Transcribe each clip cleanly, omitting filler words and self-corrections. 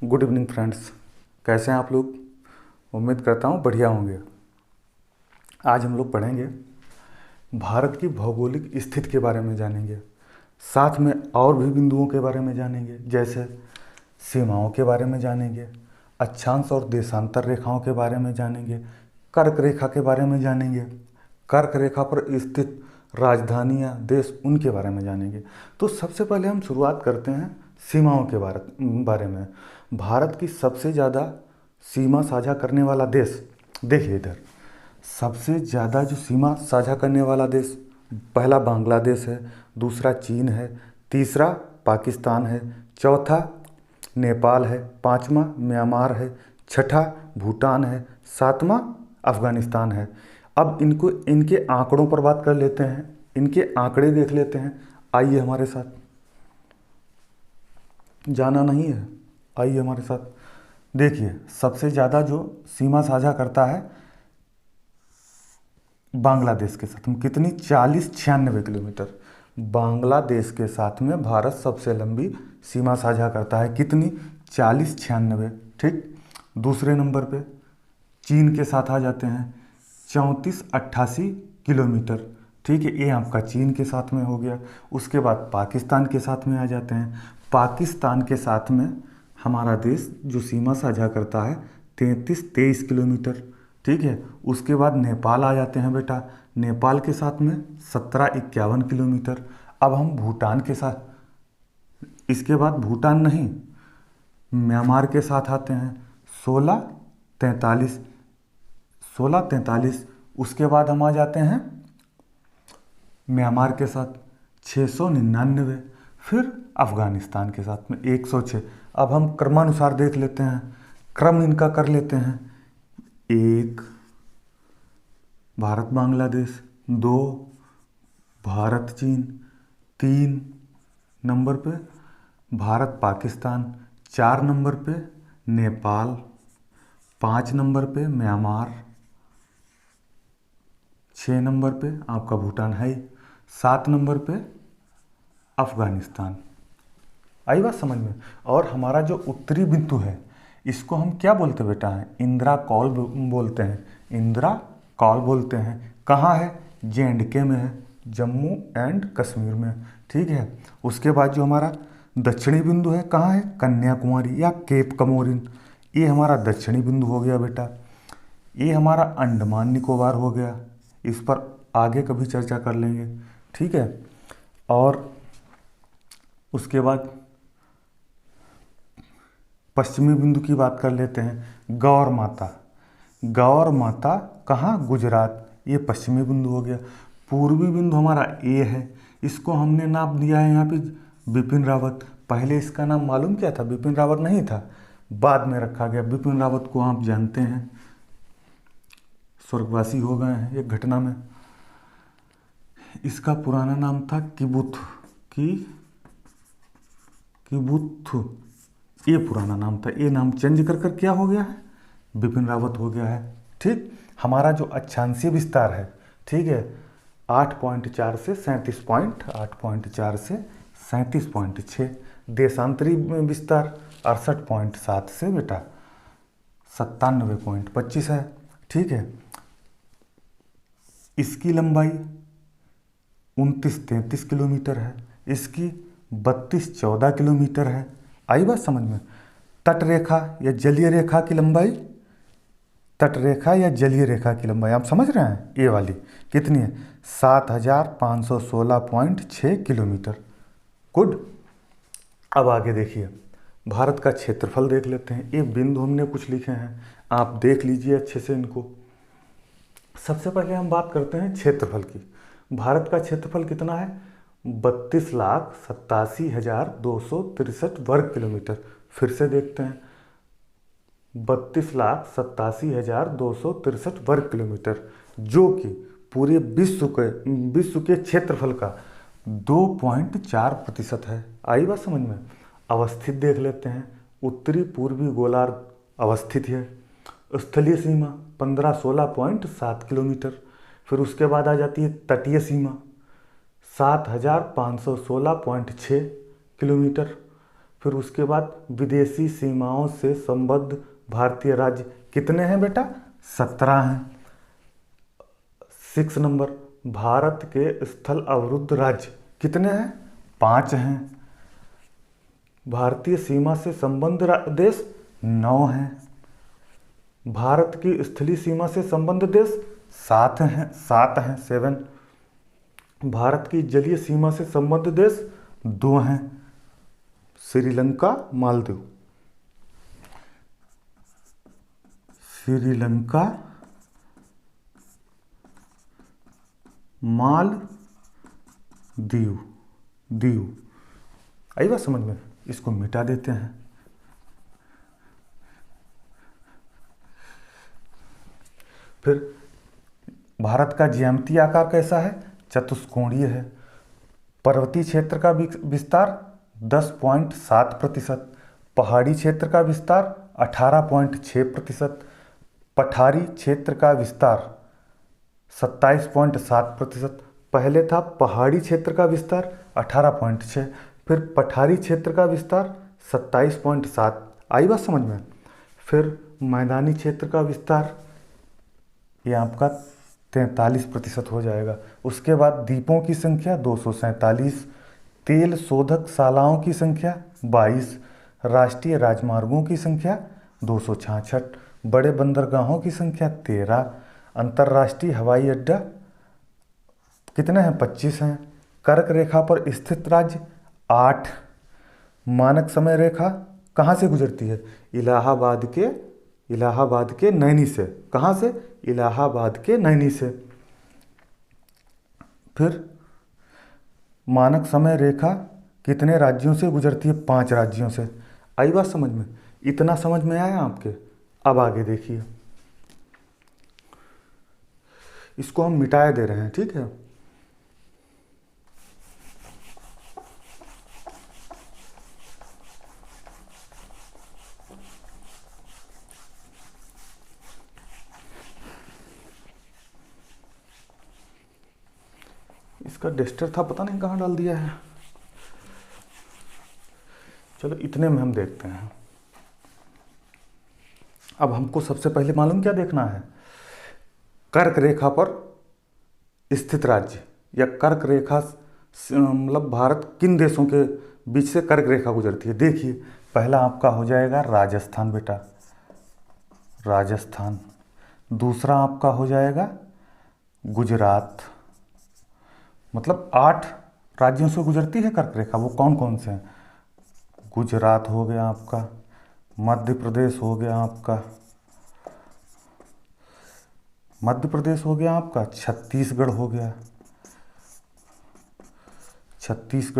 Good evening friends. कैसे हैं आप लोग? उम्मीद करता हूँ बढ़िया होंगे। आज हम लोग पढ़ेंगे भारत की भौगोलिक स्थिति के बारे में जानेंगे, साथ में और भी बिंदुओं के बारे में जानेंगे, जैसे सीमाओं के बारे में जानेंगे, अक्षांश और देशांतर रेखाओं के बारे में जानेंगे, कर्क रेखा के बारे में जानेंगे, कर्क रेखा पर स्थित राजधानियाँ, देश, उनके बारे में जानेंगे। तो सबसे पहले हम शुरुआत करते हैं सीमाओं के बारे में। भारत की सबसे ज़्यादा सीमा साझा करने वाला देश, देखिए इधर, सबसे ज़्यादा जो सीमा साझा करने वाला देश, पहला बांग्लादेश है, दूसरा चीन है, तीसरा पाकिस्तान है, चौथा नेपाल है, पांचवा म्यांमार है, छठा भूटान है, सातवां अफगानिस्तान है। अब इनके आंकड़ों पर बात कर लेते हैं, इनके आंकड़े देख लेते हैं। आइए हमारे साथ, जाना नहीं है, आइए हमारे साथ। देखिए सबसे ज़्यादा जो सीमा साझा करता है बांग्लादेश के साथ में, कितनी? 40-96 किलोमीटर। बांग्लादेश के साथ में भारत सबसे लंबी सीमा साझा करता है, कितनी? 40-96। ठीक। दूसरे नंबर पे चीन के साथ आ जाते हैं, 34-88 किलोमीटर। ठीक है, ये आपका चीन के साथ में हो गया। उसके बाद पाकिस्तान के साथ में आ जाते हैं। पाकिस्तान के साथ में हमारा देश जो सीमा साझा करता है 33-23 किलोमीटर। ठीक है। उसके बाद नेपाल आ जाते हैं बेटा, नेपाल के साथ में 17-51 किलोमीटर। अब हम भूटान के साथ, इसके बाद भूटान नहीं, म्यांमार के साथ आते हैं, 16-43। उसके बाद हम आ जाते हैं म्यांमार के साथ 699। फिर अफगानिस्तान के साथ में 106। अब हम क्रमानुसार देख लेते हैं, क्रम इनका कर लेते हैं। 1 भारत बांग्लादेश, 2 भारत चीन, 3 नंबर पे भारत पाकिस्तान, 4 नंबर पे नेपाल, 5 नंबर पे म्यांमार, 6 नंबर पे आपका भूटान है, 7 नंबर पे अफगानिस्तान। आई बात समझ में? और हमारा जो उत्तरी बिंदु है इसको हम क्या बोलते हैं बेटा? इंदिरा कॉल बोलते हैं, इंदिरा कॉल बोलते हैं। कहाँ है? J&K में है, जम्मू एंड कश्मीर में। ठीक है। उसके बाद जो हमारा दक्षिणी बिंदु है, कहाँ है? कन्याकुमारी या केप कमोरिन, ये हमारा दक्षिणी बिंदु हो गया बेटा। ये हमारा अंडमान निकोबार हो गया, इस पर आगे कभी चर्चा कर लेंगे। ठीक है। और उसके बाद पश्चिमी बिंदु की बात कर लेते हैं, गौर माता। गौर माता कहाँ? गुजरात, ये पश्चिमी बिंदु हो गया। पूर्वी बिंदु हमारा ए है, इसको हमने नाम दिया है यहाँ पे बिपिन रावत। पहले इसका नाम मालूम क्या था? बिपिन रावत नहीं था, बाद में रखा गया। बिपिन रावत को आप जानते हैं, स्वर्गवासी हो गए हैं एक घटना में। इसका पुराना नाम था किबुथु, ये पुराना नाम था, ये नाम चेंज कर क्या हो गया है? बिपिन रावत हो गया है। ठीक। हमारा जो अक्षांशीय विस्तार है, ठीक है, 8.4 से 37.6। देशांतरी विस्तार 68.7 से बेटा 97.25 है। ठीक है। इसकी लंबाई 29-33 किलोमीटर है, इसकी 32-14 किलोमीटर है। आई बात समझ में? तट रेखा या जलीय रेखा की लंबाई, तट रेखा या जलीय रेखा की लंबाई आप समझ रहे हैं, ये वाली कितनी है? 7516.6 किलोमीटर। गुड। अब आगे देखिए, भारत का क्षेत्रफल देख लेते हैं। ये बिंदु हमने कुछ लिखे हैं, आप देख लीजिए अच्छे से इनको। सबसे पहले हम बात करते हैं क्षेत्रफल की। भारत का क्षेत्रफल कितना है? 32,87,263 वर्ग किलोमीटर। फिर से देखते हैं, 32,87,263 वर्ग किलोमीटर, जो कि पूरे विश्व के क्षेत्रफल का 2.4% है। आई बात समझ में? अवस्थित देख लेते हैं, उत्तरी पूर्वी गोलार्ध अवस्थित है। स्थलीय सीमा 1516.7 किलोमीटर। फिर उसके बाद आ जाती है तटीय सीमा 7516.6 किलोमीटर। फिर उसके बाद विदेशी सीमाओं से संबद्ध भारतीय राज्य कितने हैं बेटा? 17 हैं। 6 नंबर, भारत के स्थल अवरुद्ध राज्य कितने हैं? 5 हैं। भारतीय सीमा से संबद्ध देश 9 हैं। भारत की स्थलीय सीमा से संबद्ध देश 7 हैं। 7 भारत की जलीय सीमा से संबद्ध देश 2 हैं, श्रीलंका, मालदीव। श्रीलंका, मालदीव। आई बात समझ में? इसको मिटा देते हैं। फिर भारत का ज्यामितीय आकार कैसा है? चतुष्कोणीय है। पर्वतीय क्षेत्र का विस्तार 10.7%, पहाड़ी क्षेत्र का विस्तार 18.6%, पठारी क्षेत्र का विस्तार 27.7%। पहले था पहाड़ी क्षेत्र का विस्तार 18.6, फिर पठारी क्षेत्र का विस्तार 27.7। आई बात समझ में? फिर मैदानी क्षेत्र का विस्तार ये आपका 43% हो जाएगा। उसके बाद द्वीपों की संख्या 247, तेल शोधक शालाओं की संख्या 22, राष्ट्रीय राजमार्गों की संख्या 266, बड़े बंदरगाहों की संख्या 13, अंतर्राष्ट्रीय हवाई अड्डा कितने हैं? 25 हैं। कर्क रेखा पर स्थित राज्य 8। मानक समय रेखा कहाँ से गुजरती है? इलाहाबाद के नैनी से। कहाँ से? इलाहाबाद के नैनी से। फिर मानक समय रेखा कितने राज्यों से गुजरती है? 5 राज्यों से। आई बात समझ में? इतना समझ में आया आपके? अब आगे देखिए, इसको हम मिटाए दे रहे हैं, ठीक है? इसका डस्टर था, पता नहीं कहाँ डाल दिया है। चलो इतने में हम देखते हैं। अब हमको सबसे पहले मालूम क्या देखना है? कर्क रेखा पर स्थित राज्य या कर्क रेखा मतलब भारत किन देशों के बीच से कर्क रेखा गुजरती है? देखिए, पहला आपका हो जाएगा राजस्थान बेटा, राजस्थान। दूसरा आपका हो जाएगा गुजरात। मतलब 8 राज्यों से गुजरती है कर्क रेखा। वो कौन कौन से हैं? गुजरात हो गया आपका, मध्य प्रदेश हो गया आपका, छत्तीसगढ़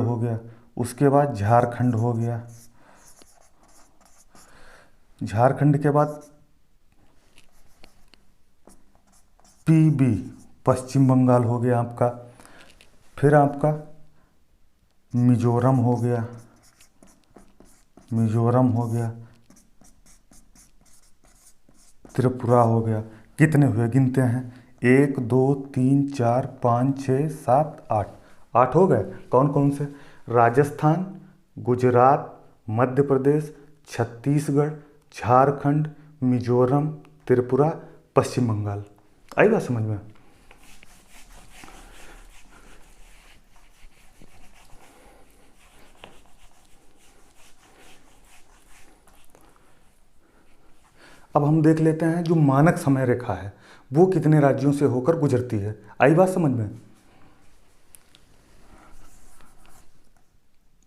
हो गया, उसके बाद झारखंड हो गया, झारखंड के बाद पीबी, पश्चिम बंगाल हो गया आपका। फिर आपका मिजोरम हो गया, त्रिपुरा हो गया। कितने हुए? गिनते हैं, 1 2 3 4 5 6 7 8। 8 हो गए। कौन कौन से? राजस्थान, गुजरात, मध्य प्रदेश, छत्तीसगढ़, झारखंड, मिजोरम, त्रिपुरा, पश्चिम बंगाल। आई बात समझ में? अब हम देख लेते हैं जो मानक समय रेखा है वो कितने राज्यों से होकर गुजरती है। आई बात समझ में?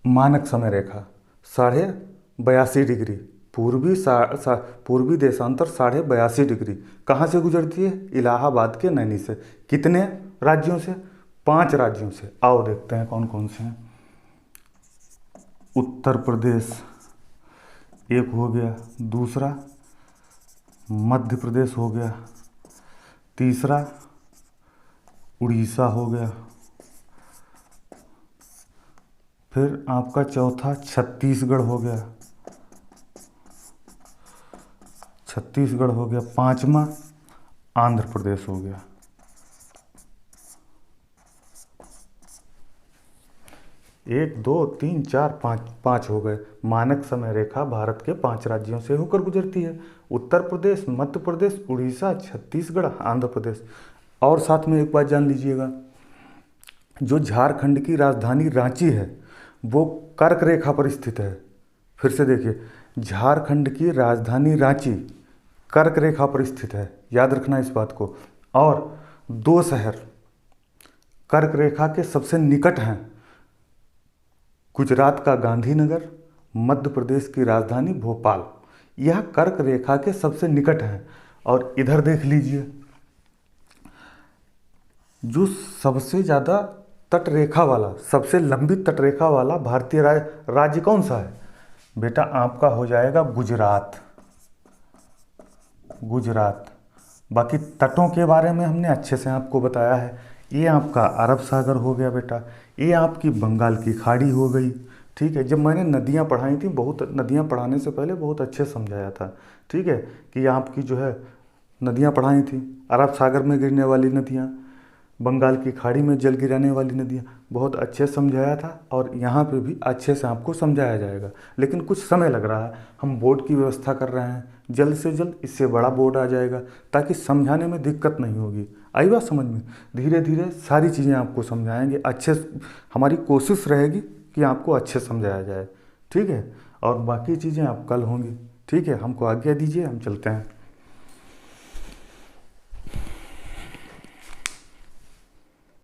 मानक समय रेखा 82.5 डिग्री, पूर्वी देशांतर 82.5 डिग्री कहाँ से गुजरती है? इलाहाबाद के नैनी से। कितने राज्यों से? 5 राज्यों से। आओ देखते हैं कौन कौन से हैं। उत्तर प्रदेश एक हो गया, दूसरा मध्य प्रदेश हो गया, तीसरा उड़ीसा हो गया, फिर आपका चौथा छत्तीसगढ़ हो गया, पांचवा आंध्र प्रदेश हो गया। 1 2 3 4 5, 5 हो गए। मानक समय रेखा भारत के 5 राज्यों से होकर गुजरती है: उत्तर प्रदेश, मध्य प्रदेश, उड़ीसा, छत्तीसगढ़, आंध्र प्रदेश। और साथ में एक बात जान लीजिएगा, जो झारखंड की राजधानी रांची है वो कर्क रेखा पर स्थित है। फिर से देखिए, झारखंड की राजधानी रांची कर्क रेखा पर स्थित है, याद रखना इस बात को। और 2 शहर कर्क रेखा के सबसे निकट हैं: गुजरात का गांधीनगर, मध्य प्रदेश की राजधानी भोपाल। यह कर्क रेखा के सबसे निकट हैं। और इधर देख लीजिए, जो सबसे ज़्यादा तटरेखा वाला, सबसे लंबी तटरेखा वाला भारतीय राज्य कौन सा है? बेटा आपका हो जाएगा गुजरात। गुजरात। बाकी तटों के बारे में हमने अच्छे से आपको बताया है। ये आपका अरब सागर हो गया बेटा, ये आपकी बंगाल की खाड़ी हो गई। ठीक है, जब मैंने नदियाँ पढ़ाई थी, बहुत नदियाँ पढ़ाने से पहले बहुत अच्छे समझाया था। ठीक है, कि आपकी जो है नदियाँ पढ़ाई थी, अरब सागर में गिरने वाली नदियाँ, बंगाल की खाड़ी में जल गिराने वाली नदियाँ, बहुत अच्छे समझाया था। और यहाँ पे भी अच्छे से आपको समझाया जाएगा, लेकिन कुछ समय लग रहा है। हम बोर्ड की व्यवस्था कर रहे हैं, जल्द से जल्द इससे बड़ा बोर्ड आ जाएगा ताकि समझाने में दिक्कत नहीं होगी। आई बात समझ में? धीरे धीरे सारी चीज़ें आपको समझाएंगे अच्छे। हमारी कोशिश रहेगी कि आपको अच्छे समझाया जाए। ठीक है, और बाकी चीज़ें आप कल होंगी। ठीक है, हमको आज्ञा दीजिए, हम चलते हैं।